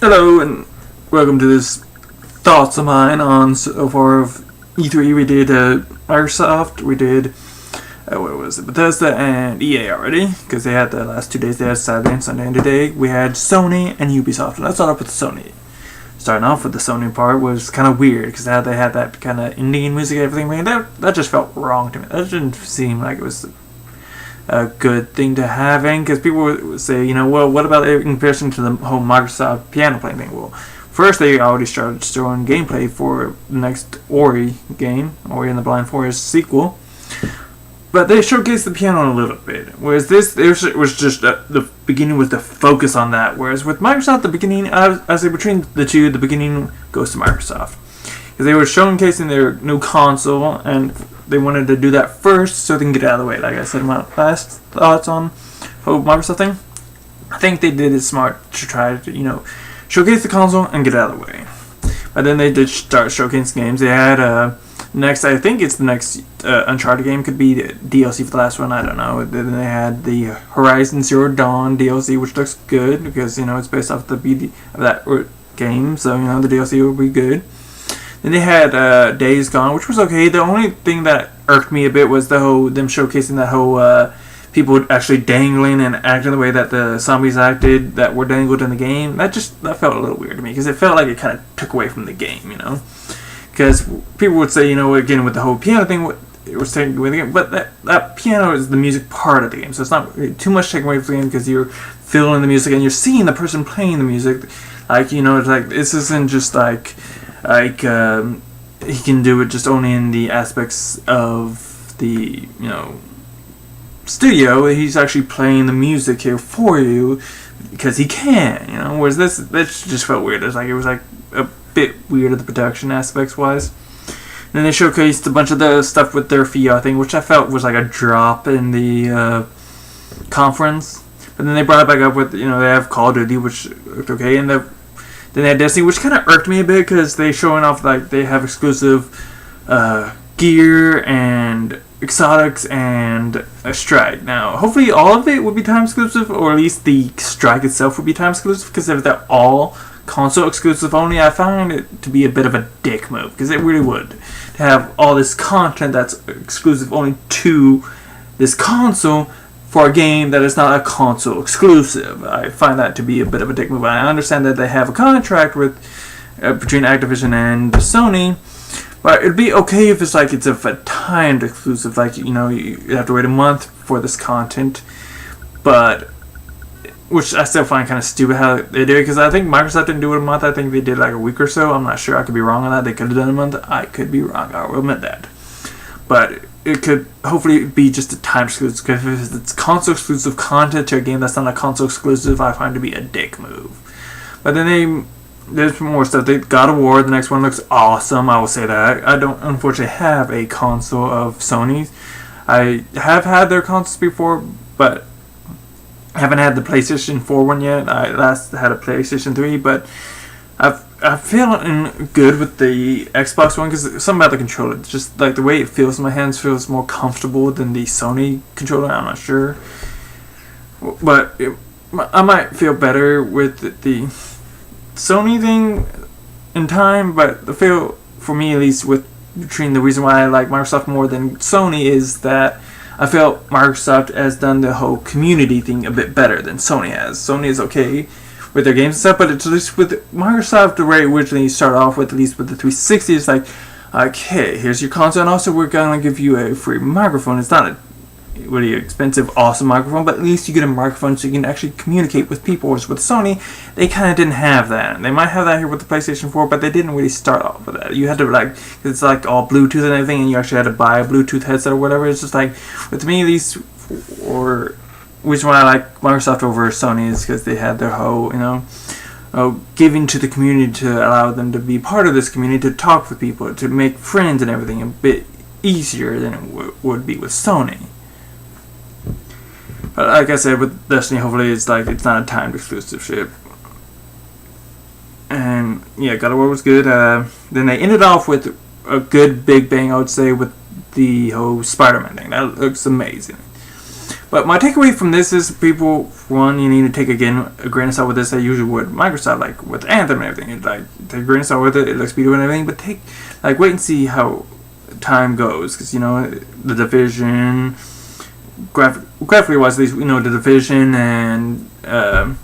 Hello and welcome to this thoughts of mine on so far of E3. We did Microsoft, we did what was it, Bethesda and EA already, because they had the last 2 days. They had Saturday and Sunday, and today we had Sony and Ubisoft. Let's start off with Sony. Starting off with the Sony part was kind of weird because they had that kind of Indian music and everything. Man, that just felt wrong to me. That didn't seem like it was a good thing to have in, because people would say, well, what about it in comparison to the whole Microsoft piano playing thing? Well, first they already started showing gameplay for the next Ori game, Ori and the Blind Forest sequel, but they showcased the piano a little bit, whereas this was just the beginning was the focus on that, whereas with Microsoft, the beginning, as they between the two, the beginning goes to Microsoft, because they were showcasing their new console, and they wanted to do that first so they can get it out of the way. Like I said in my last thoughts on the whole Microsoft thing, I think they did it smart to try to, showcase the console and get it out of the way. But then they did start showcasing games. They had I think it's the next Uncharted game, could be the DLC for the last one, I don't know. Then they had the Horizon Zero Dawn DLC, which looks good because, it's based off the BD of that game, so, the DLC will be good. Then they had Days Gone, which was okay. The only thing that irked me a bit was them showcasing that whole people actually dangling and acting the way that the zombies acted that were dangled in the game. That felt a little weird to me, because it felt like it kind of took away from the game, Because people would say, again, with the whole piano thing, it was taking away the game, but that piano is the music part of the game, so it's not really too much taken away from the game, because you're feeling the music and you're seeing the person playing the music. Like, it's like, this isn't just like he can do it just only in the aspects of the studio. He's actually playing the music here for you because he can, whereas this just felt weird. It was like a bit weird of the production aspects wise. And then they showcased a bunch of the stuff with their VR thing, which I felt was like a drop in the conference. But then they brought it back up with they have Call of Duty, which looked okay, and then they had Destiny, which kind of irked me a bit because they showing off like they have exclusive gear and exotics and a strike. Now, hopefully all of it would be time exclusive, or at least the strike itself would be time exclusive, because if they're all console exclusive only, I find it to be a bit of a dick move, because it really would. To have all this content that's exclusive only to this console for a game that is not a console exclusive. I find that to be a bit of a dick move. I understand that they have a contract with between Activision and Sony, but it'd be okay if it's a timed exclusive, like you have to wait a month for this content, but which I still find kind of stupid how they do it, because I think Microsoft didn't do it a month. I think they did like a week or so. I'm not sure. I could be wrong on that. They could have done a month. I could be wrong. I will admit that, but it could hopefully be just a time exclusive, because if it's console exclusive content to a game that's not a console exclusive, I find to be a dick move. But then there's more stuff. They God of War, the next one looks awesome, I will say that. I don't unfortunately have a console of Sony's. I have had their consoles before, but I haven't had the PlayStation 4 one yet. I last had a PlayStation 3, but I'm feeling good with the Xbox One, because something about the controller, just like the way it feels in my hands, feels more comfortable than the Sony controller. I'm not sure, but I might feel better with the Sony thing in time. But the feel for me, at least, between the reason why I like Microsoft more than Sony is that I felt Microsoft has done the whole community thing a bit better than Sony has. Sony is okay with their games and stuff, but it's at least with Microsoft, the way originally you start off with, at least with the 360, it's like, okay, here's your console, and also we're gonna give you a free microphone. It's not a really expensive, awesome microphone, but at least you get a microphone so you can actually communicate with people. Whereas with Sony, they kind of didn't have that. They might have that here with the PlayStation 4, but they didn't really start off with that. You had to it's like all Bluetooth and everything, and you actually had to buy a Bluetooth headset or whatever. It's just like, with me, these, or which one I like Microsoft over Sony is because they had their whole, giving to the community to allow them to be part of this community, to talk with people, to make friends and everything a bit easier than it would be with Sony. But like I said, with Destiny, hopefully it's not a timed exclusive ship. And yeah, God of War was good. Then they ended off with a good big bang, I would say, with the whole Spider-Man thing. That looks amazing. But my takeaway from this is, people, one, you need to take again a grain of salt with this. They usually would Microsoft, like with Anthem and everything. It's like, take a grain of salt with it. It looks beautiful and everything, but wait and see how time goes, because the Division, graphically wise, at least the Division and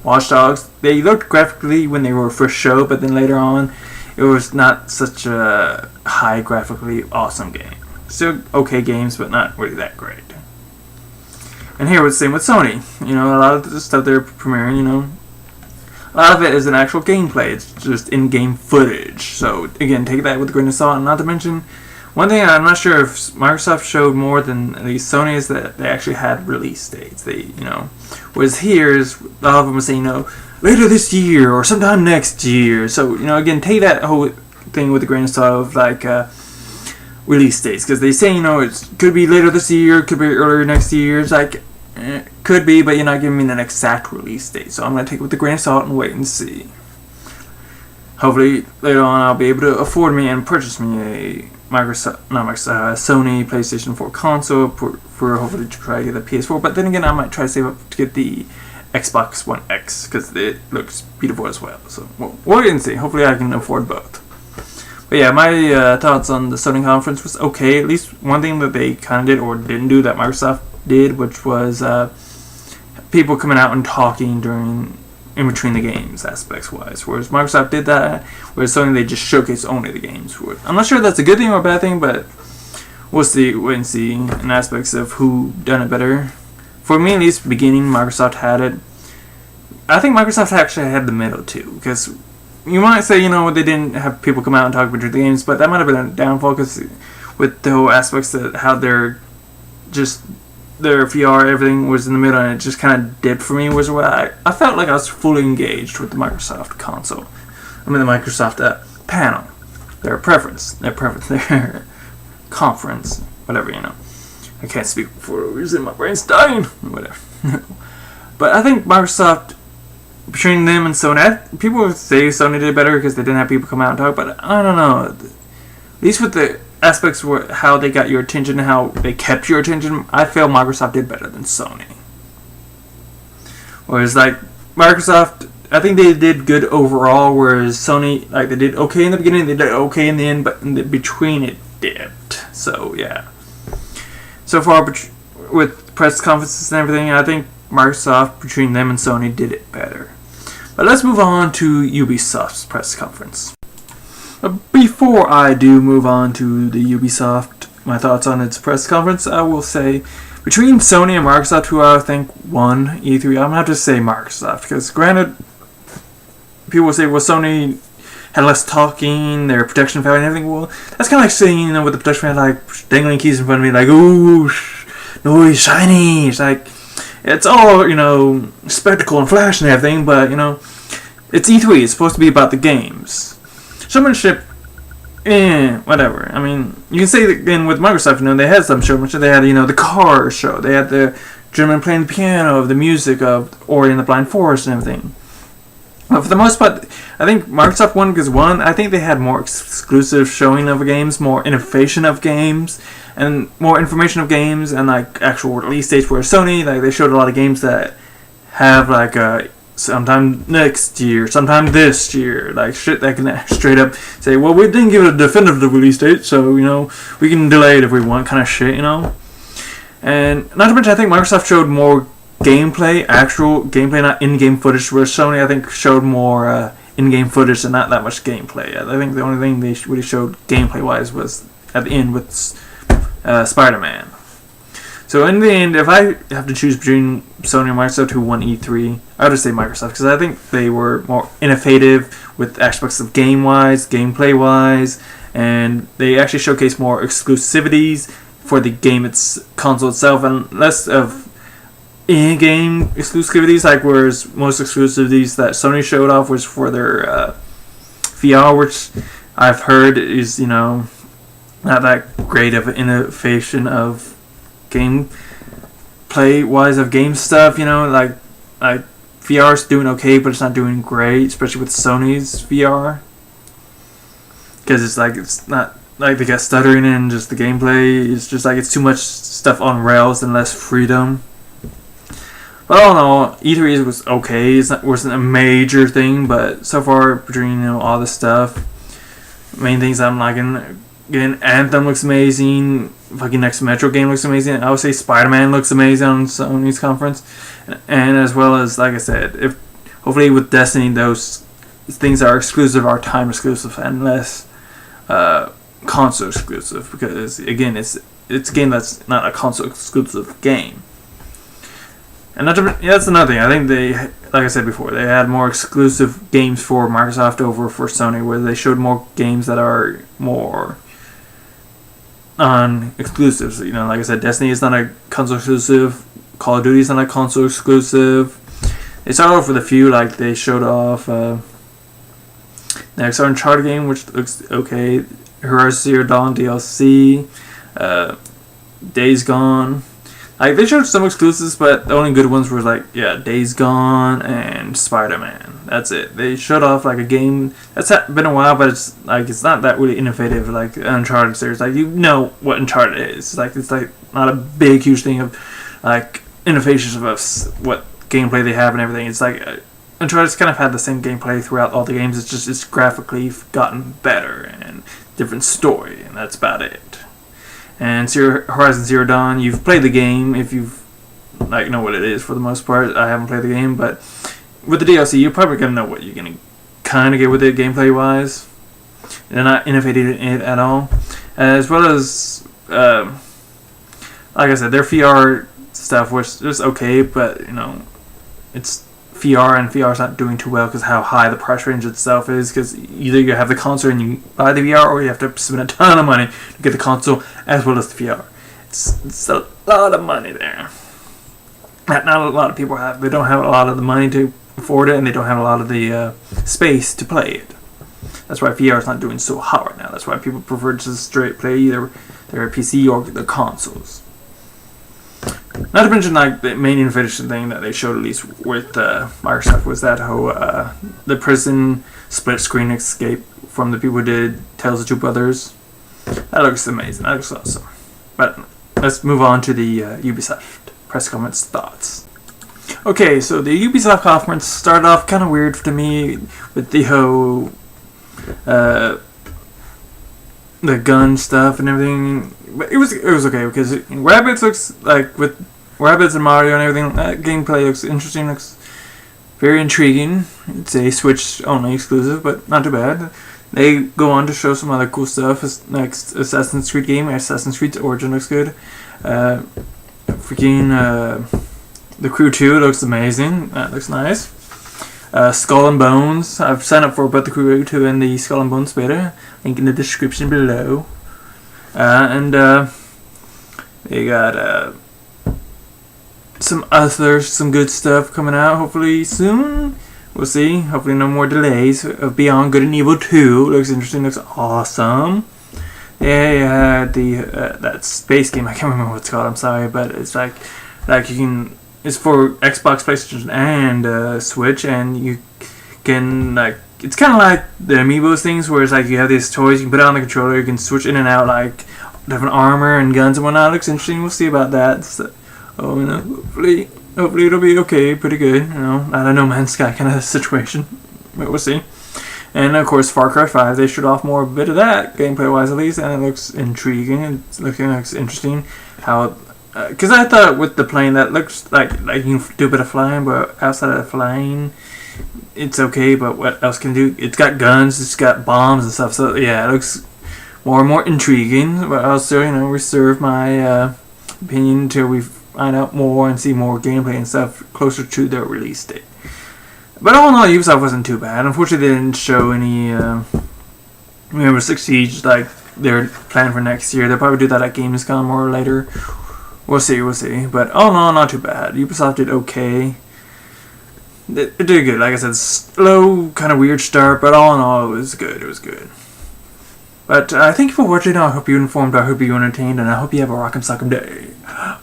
Watch Dogs, they looked graphically when they were first showed, but then later on, it was not such a high graphically awesome game. Still okay games, but not really that great. And here it's the same with Sony. A lot of the stuff they're premiering, a lot of it is an actual gameplay. It's just in-game footage. So again, take that with a grain of salt. And not to mention, one thing I'm not sure if Microsoft showed more than at least Sony is that they actually had release dates. They, whereas here is a lot of them are saying, later this year or sometime next year. So again, take that whole thing with a grain of salt of release dates, because they say it could be later this year, could be earlier next year. It's like could be, but you're not giving me an exact release date. So I'm gonna take it with a grain of salt and wait and see. Hopefully later on I'll be able to afford me and purchase me a Sony PlayStation 4 console for hopefully to try to get the PS4. But then again, I might try to save up to get the Xbox One X because it looks beautiful as well. So we'll wait and see. Hopefully I can afford both. But yeah, my thoughts on the Sony conference was okay. At least one thing that they kind of did or didn't do that Microsoft did, which was people coming out and talking in between the games aspects wise. Whereas Microsoft did that, whereas Sony, they just showcased only the games. I'm not sure if that's a good thing or a bad thing, but we'll see, wait and see in aspects of who done it better. For me, at least, beginning, Microsoft had it. I think Microsoft actually had the middle too, because you might say, they didn't have people come out and talk about the games, but that might have been a downfall, because with the whole aspects of how their VR, everything was in the middle, and it just kind of dipped for me, was where I felt like I was fully engaged with the Microsoft console. The Microsoft panel. Their conference, whatever, I can't speak before it was in my brain's dying, whatever. But I think Microsoft, between them and Sony, people would say Sony did better because they didn't have people come out and talk, but I don't know. At least with the aspects where how they got your attention, how they kept your attention, I feel Microsoft did better than Sony. Whereas Microsoft, I think they did good overall, whereas Sony, they did okay in the beginning, they did okay in the end, but in the between it dipped. So yeah. So far with press conferences and everything, I think Microsoft, between them and Sony, did it better. But let's move on to Ubisoft's press conference. Before I do move on to the Ubisoft, my thoughts on its press conference, I will say, between Sony and Microsoft, who I think won E3, I'm going to have to say Microsoft, because granted, people will say, well, Sony had less talking, their protection value and everything. Well, that's kind of like saying, with the protection value, dangling keys in front of me, ooh, no, shiny. It's it's all, spectacle and flash and everything, but, it's E3. It's supposed to be about the games. Showmanship, whatever. You can say that again with Microsoft, they had some showmanship. They had, the car show. They had the gentleman playing the piano, of the music of Ori and the Blind Forest and everything. But for the most part, I think Microsoft won because, one, I think they had more exclusive showing of games, more innovation of games, and more information of games, and actual release dates. Where Sony, they showed a lot of games that have sometime next year, sometime this year, shit that can straight up say, well, we didn't give it a definitive release date, so we can delay it if we want, kind of shit, And not to mention, I think Microsoft showed more gameplay, actual gameplay, not in-game footage, where Sony, I think, showed more in-game footage and not that much gameplay. I think the only thing they really showed gameplay-wise was at the end with Spider-Man. So in the end, if I have to choose between Sony and Microsoft who won E3, I would just say Microsoft, because I think they were more innovative with aspects of game-wise, gameplay-wise, and they actually showcased more exclusivities for the game, console itself, and less of in-game exclusivities, whereas most exclusivities that Sony showed off was for their VR, which I've heard is, not that great of an innovation of gameplay-wise of game stuff, VR's doing okay, but it's not doing great, especially with Sony's VR. Because it's not, they got stuttering and just the gameplay is just, it's too much stuff on rails and less freedom. But all in all, E3 was okay. It wasn't a major thing, but so far, between all this stuff, main things I'm liking, again, Anthem looks amazing. Fucking next Metro game looks amazing. I would say Spider-Man looks amazing on Sony's conference, and as well as, like I said, if hopefully with Destiny, those things that are exclusive are time exclusive and less console exclusive, because again, it's a game that's not a console exclusive game. And that's another thing. I think they, like I said before, they had more exclusive games for Microsoft over for Sony, where they showed more games that are more on exclusives. Like I said, Destiny is not a console exclusive. Call of Duty is not a console exclusive. They started off with a few, like they showed off next Uncharted game, which looks okay. Horizon Zero Dawn DLC, Days Gone. Like they showed some exclusives, but the only good ones were Days Gone and Spider-Man. That's it. They showed off like a game that's been a while, but it's not that really innovative like the Uncharted series. Like what Uncharted is. It's not a big huge thing of like innovations of what gameplay they have and everything. It's like Uncharted's kind of had the same gameplay throughout all the games. It's just it's graphically gotten better and different story, and that's about it. And Horizon Zero Dawn, you've played the game if you've know what it is for the most part. I haven't played the game, but with the DLC, you're probably gonna know what you're gonna kind of get with it gameplay wise. They're not innovating in it at all, as well as like I said, their VR stuff was just okay, but it's VR, and VR is not doing too well because how high the price range itself is, because either you have the console and you buy the VR, or you have to spend a ton of money to get the console as well as the VR. It's a lot of money there. Not a lot of people have. They don't have a lot of the money to afford it, and they don't have a lot of the space to play it. That's why VR is not doing so hot right now. That's why people prefer to just straight play either their PC or their consoles. Not to mention, the main innovation thing that they showed, at least with Microsoft, was that whole the prison split screen escape from the people who did Tales of Two Brothers. That looks amazing. That looks awesome. But let's move on to the Ubisoft press conference thoughts. Okay, so the Ubisoft conference started off kind of weird to me with the whole the gun stuff and everything. But it was okay, because Rabbids looks like, with Rabbids and Mario and everything, that gameplay looks interesting, looks very intriguing. It's a Switch only exclusive, but not too bad. They go on to show some other cool stuff. Next Assassin's Creed game, Assassin's Creed Origin looks good. The Crew 2 looks amazing. That looks nice. Skull and Bones. I've signed up for both the Crew 2 and the Skull and Bones beta. Link in the description below. And they got some good stuff coming out hopefully soon. We'll see. Hopefully no more delays. Beyond Good and Evil 2 looks interesting. Looks awesome. They had that space game. I can't remember what it's called. I'm sorry, but it's like you can. It's for Xbox, PlayStation, and Switch, and you can it's kind of like the Amiibos things, where it's you have these toys, you can put it on the controller, you can switch in and out different armor and guns and whatnot. It looks interesting. We'll see about that. So, hopefully it'll be okay, pretty good. Not a No Man's Sky kind of situation, but we'll see. And of course, Far Cry 5, they showed off more a bit of that, gameplay wise at least, and it looks intriguing. Looks interesting. How, because I thought with the plane that looks like you can do a bit of flying, but outside of flying, it's okay. But what else can it do? It's got guns, it's got bombs and stuff. So yeah, it looks more and more intriguing. But I'll still reserve my opinion until we find out more and see more gameplay and stuff closer to their release date. But all in all, Ubisoft wasn't too bad. Unfortunately, they didn't show any Rainbow Six Siege like they're planning for next year. They'll probably do that at Gamescom more later. We'll see. But all in all, not too bad. Ubisoft did okay. It did good. Like I said, slow, kind of weird start, but all in all, it was good. But thank you for watching. I hope you informed. I hope you entertained, and I hope you have a rock'em sock'em day.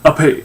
Up hey.